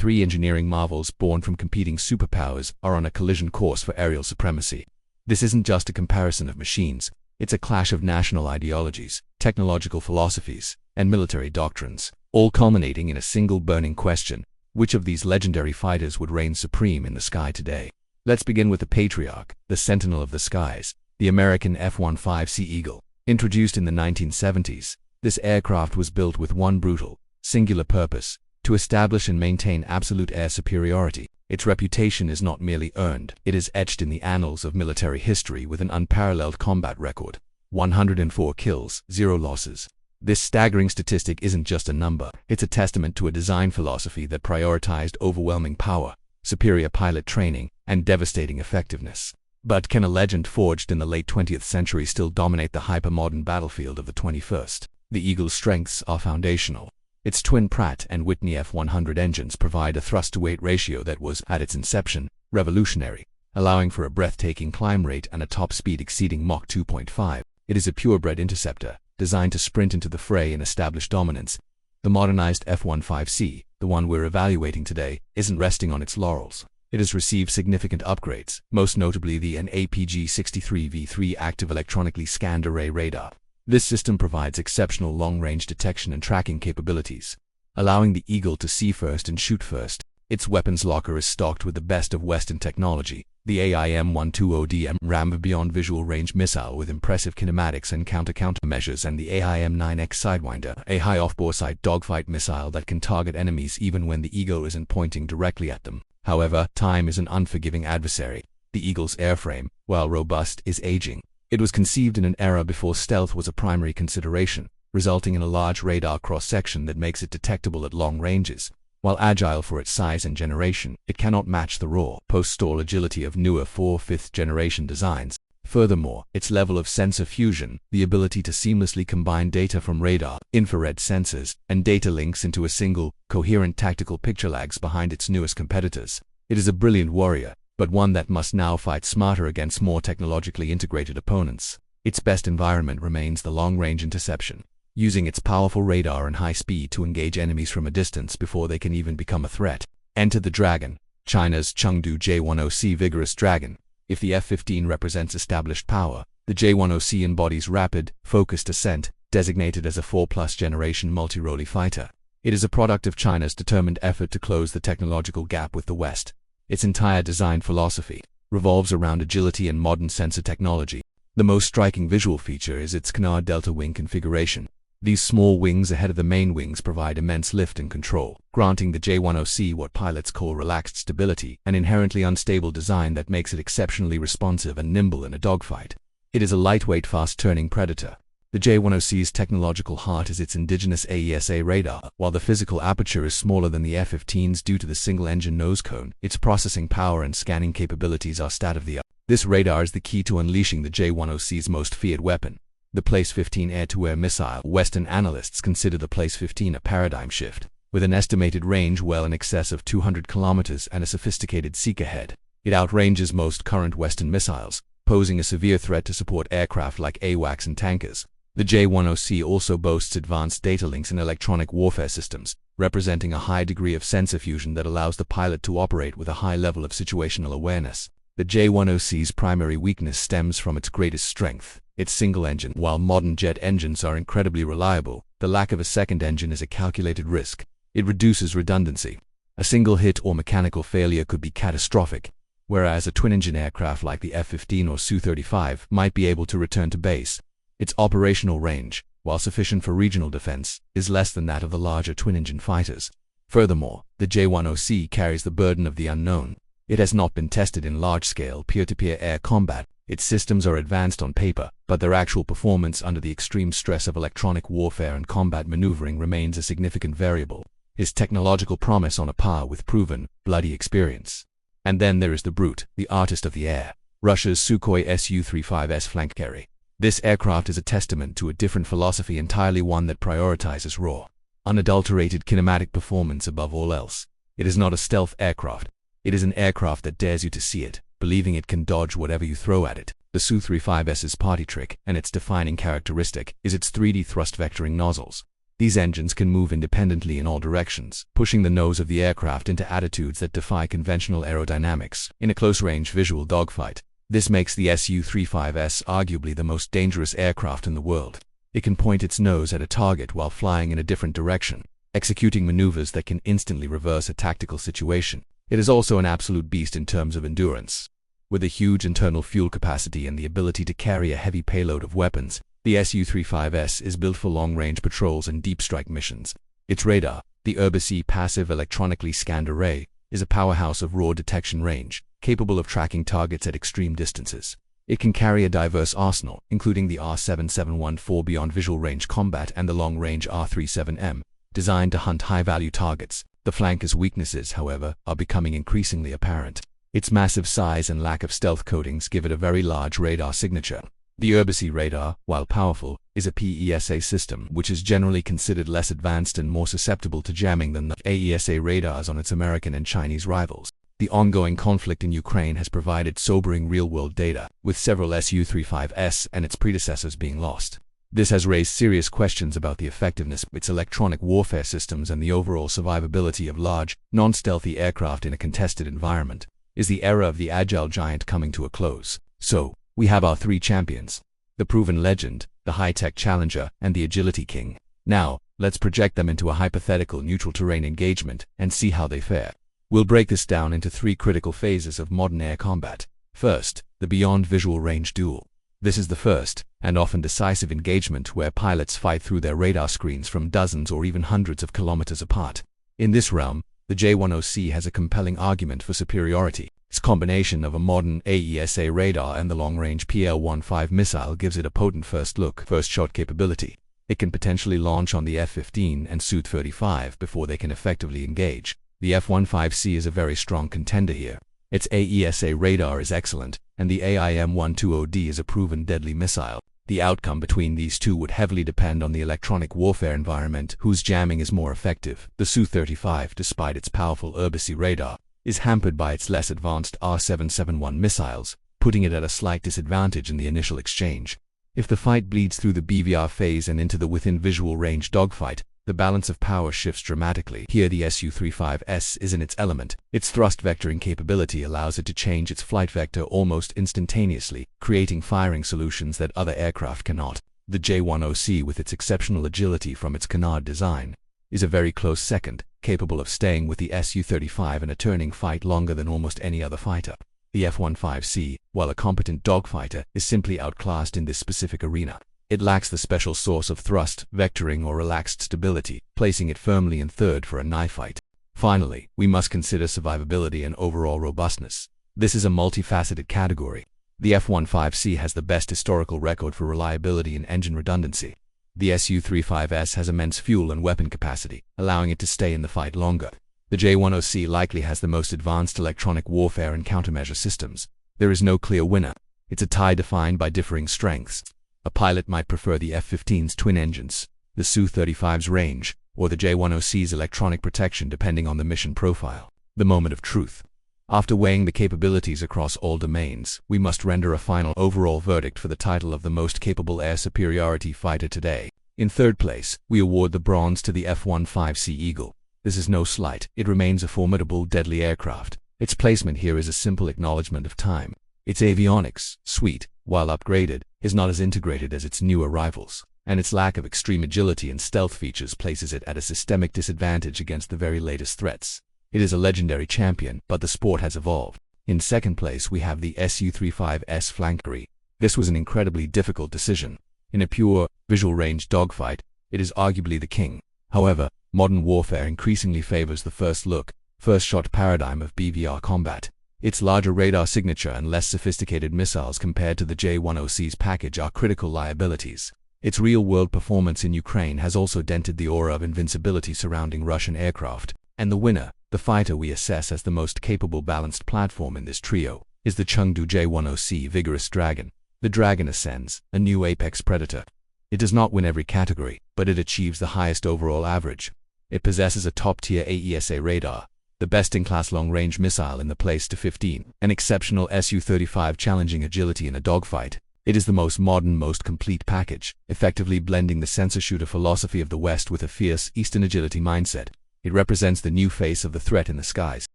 Three engineering marvels born from competing superpowers are on a collision course for aerial supremacy. This isn't just a comparison of machines, it's a clash of national ideologies, technological philosophies, and military doctrines, all culminating in a single burning question: which of these legendary fighters would reign supreme in the sky today? Let's begin with the patriarch, the sentinel of the skies, the American F-15C Eagle. Introduced in the 1970s, this aircraft was built with one brutal, singular purpose: to establish and maintain absolute air superiority. Its reputation is not merely earned, it is etched in the annals of military history with an unparalleled combat record: 104 kills, 0 losses. This staggering statistic isn't just a number, it's a testament to a design philosophy that prioritized overwhelming power, superior pilot training, and devastating effectiveness. But can a legend forged in the late 20th century still dominate the hypermodern battlefield of the 21st? The Eagle's strengths are foundational. Its twin Pratt & Whitney F-100 engines provide a thrust-to-weight ratio that was, at its inception, revolutionary, allowing for a breathtaking climb rate and a top speed exceeding Mach 2.5. It is a purebred interceptor, designed to sprint into the fray and establish dominance. The modernized F-15C, the one we're evaluating today, isn't resting on its laurels. It has received significant upgrades, most notably the APG-63V3 active electronically scanned array radar. This system provides exceptional long-range detection and tracking capabilities, allowing the Eagle to see first and shoot first. Its weapons locker is stocked with the best of Western technology: the AIM-120D and RAM beyond visual range missile with impressive kinematics and counter measures, and the AIM-9X Sidewinder, a high off-bore sight dogfight missile that can target enemies even when the Eagle isn't pointing directly at them. However, time is an unforgiving adversary. The Eagle's airframe, while robust, is aging. It was conceived in an era before stealth was a primary consideration, resulting in a large radar cross-section that makes it detectable at long ranges. While agile for its size and generation, it cannot match the raw, post-stall agility of newer 4th-5th generation designs. Furthermore, its level of sensor fusion, the ability to seamlessly combine data from radar, infrared sensors, and data links into a single, coherent tactical picture, lags behind its newest competitors. It is a brilliant warrior, but one that must now fight smarter against more technologically integrated opponents. Its best environment remains the long-range interception, using its powerful radar and high speed to engage enemies from a distance before they can even become a threat. Enter the Dragon, China's Chengdu J-10C Vigorous Dragon. If the F-15 represents established power, the J-10C embodies rapid, focused ascent, designated as a 4+ generation multi-role fighter. It is a product of China's determined effort to close the technological gap with the West. Its entire design philosophy revolves around agility and modern sensor technology. The most striking visual feature is its canard delta wing configuration. These small wings ahead of the main wings provide immense lift and control, granting the J-10C what pilots call relaxed stability, an inherently unstable design that makes it exceptionally responsive and nimble in a dogfight. It is a lightweight, fast-turning predator. The J-10C's technological heart is its indigenous AESA radar. While the physical aperture is smaller than the F-15's due to the single-engine nose cone, its processing power and scanning capabilities are state-of-the-art. This radar is the key to unleashing the J-10C's most feared weapon, the PLACE-15 air-to-air missile. Western analysts consider the PLACE-15 a paradigm shift, with an estimated range well in excess of 200 kilometers and a sophisticated seeker head. It outranges most current Western missiles, posing a severe threat to support aircraft like AWACS and tankers. The J-10C also boasts advanced data links and electronic warfare systems, representing a high degree of sensor fusion that allows the pilot to operate with a high level of situational awareness. The J-10C's primary weakness stems from its greatest strength, its single engine. While modern jet engines are incredibly reliable, the lack of a second engine is a calculated risk. It reduces redundancy. A single hit or mechanical failure could be catastrophic, whereas a twin-engine aircraft like the F-15 or Su-35 might be able to return to base. Its operational range, while sufficient for regional defense, is less than that of the larger twin-engine fighters. Furthermore, the J-10C carries the burden of the unknown. It has not been tested in large-scale peer-to-peer air combat. Its systems are advanced on paper, but their actual performance under the extreme stress of electronic warfare and combat maneuvering remains a significant variable. His technological promise on a par with proven, bloody experience. And then there is the brute, the artist of the air, Russia's Sukhoi Su-35S Flanker-E. This aircraft is a testament to a different philosophy entirely, one that prioritizes raw, unadulterated kinematic performance above all else. It is not a stealth aircraft. It is an aircraft that dares you to see it, believing it can dodge whatever you throw at it. The Su-35S's party trick, and its defining characteristic, is its 3D thrust vectoring nozzles. These engines can move independently in all directions, pushing the nose of the aircraft into attitudes that defy conventional aerodynamics in a close-range visual dogfight. This makes the Su-35S arguably the most dangerous aircraft in the world. It can point its nose at a target while flying in a different direction, executing maneuvers that can instantly reverse a tactical situation. It is also an absolute beast in terms of endurance. With a huge internal fuel capacity and the ability to carry a heavy payload of weapons, the Su-35S is built for long-range patrols and deep strike missions. Its radar, the AESA Passive Electronically Scanned Array, is a powerhouse of raw detection range, capable of tracking targets at extreme distances. It can carry a diverse arsenal, including the R-7714 Beyond Visual Range Combat and the long-range R-37M, designed to hunt high-value targets. The flanker's weaknesses, however, are becoming increasingly apparent. Its massive size and lack of stealth coatings give it a very large radar signature. The AESA radar, while powerful, is a PESA system, which is generally considered less advanced and more susceptible to jamming than the AESA radars on its American and Chinese rivals. The ongoing conflict in Ukraine has provided sobering real-world data, with several Su-35S and its predecessors being lost. This has raised serious questions about the effectiveness of its electronic warfare systems and the overall survivability of large, non-stealthy aircraft in a contested environment. Is the era of the agile giant coming to a close? So, we have our three champions: the proven legend, the high-tech challenger, and the agility king. Now, let's project them into a hypothetical neutral terrain engagement and see how they fare. We'll break this down into three critical phases of modern air combat. First, the beyond visual range duel. This is the first, and often decisive engagement where pilots fight through their radar screens from dozens or even hundreds of kilometers apart. In this realm, the J-10C has a compelling argument for superiority. Its combination of a modern AESA radar and the long-range PL-15 missile gives it a potent first-look, first-shot capability. It can potentially launch on the F-15 and Su-35 before they can effectively engage. The F-15C is a very strong contender here. Its AESA radar is excellent, and the AIM-120D is a proven deadly missile. The outcome between these two would heavily depend on the electronic warfare environment, whose jamming is more effective. The Su-35, despite its powerful AESA radar, is hampered by its less advanced R-771 missiles, putting it at a slight disadvantage in the initial exchange. If the fight bleeds through the BVR phase and into the within visual range dogfight, the balance of power shifts dramatically. Here the Su-35S is in its element. Its thrust vectoring capability allows it to change its flight vector almost instantaneously, creating firing solutions that other aircraft cannot. The J-10C, with its exceptional agility from its canard design, is a very close second, capable of staying with the Su-35 in a turning fight longer than almost any other fighter. The F-15C, while a competent dogfighter, is simply outclassed in this specific arena. It lacks the special source of thrust, vectoring, or relaxed stability, placing it firmly in third for a knife fight. Finally, we must consider survivability and overall robustness. This is a multifaceted category. The F-15C has the best historical record for reliability and engine redundancy. The Su-35S has immense fuel and weapon capacity, allowing it to stay in the fight longer. The J-10C likely has the most advanced electronic warfare and countermeasure systems. There is no clear winner. It's a tie defined by differing strengths. A pilot might prefer the F-15's twin engines, the Su-35's range, or the J-10C's electronic protection depending on the mission profile. The moment of truth. After weighing the capabilities across all domains, we must render a final overall verdict for the title of the most capable air superiority fighter today. In third place, we award the bronze to the F-15C Eagle. This is no slight. It remains a formidable, deadly aircraft. Its placement here is a simple acknowledgement of time. Its avionics, suite, while upgraded, is not as integrated as its newer rivals, and its lack of extreme agility and stealth features places it at a systemic disadvantage against the very latest threats. It is a legendary champion, but the sport has evolved. In second place, we have the Su-35S Flanker-E. This was an incredibly difficult decision. In a pure, visual range dogfight, it is arguably the king. However, modern warfare increasingly favors the first-look, first-shot paradigm of BVR combat. Its larger radar signature and less sophisticated missiles compared to the J-10C's package are critical liabilities. Its real-world performance in Ukraine has also dented the aura of invincibility surrounding Russian aircraft. And the winner, the fighter we assess as the most capable balanced platform in this trio, is the Chengdu J-10C Vigorous Dragon. The Dragon ascends, a new apex predator. It does not win every category, but it achieves the highest overall average. It possesses a top-tier AESA radar, the best-in-class long-range missile in the F-15, an exceptional Su-35 challenging agility in a dogfight, It is the most modern, most complete package, effectively blending the sensor-shooter philosophy of the West with a fierce Eastern agility mindset. It represents the new face of the threat in the skies.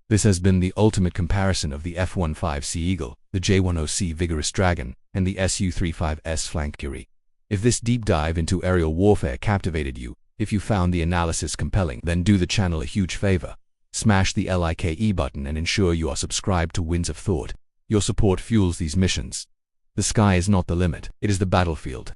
This has been the ultimate comparison of the F-15C Eagle, the J-10C Vigorous Dragon, and the Su-35S Flanker-E. If this deep dive into aerial warfare captivated you, if you found the analysis compelling, then do the channel a huge favor. Smash the like button and ensure you are subscribed to Winds of Thought. Your support fuels these missions. The sky is not the limit, it is the battlefield.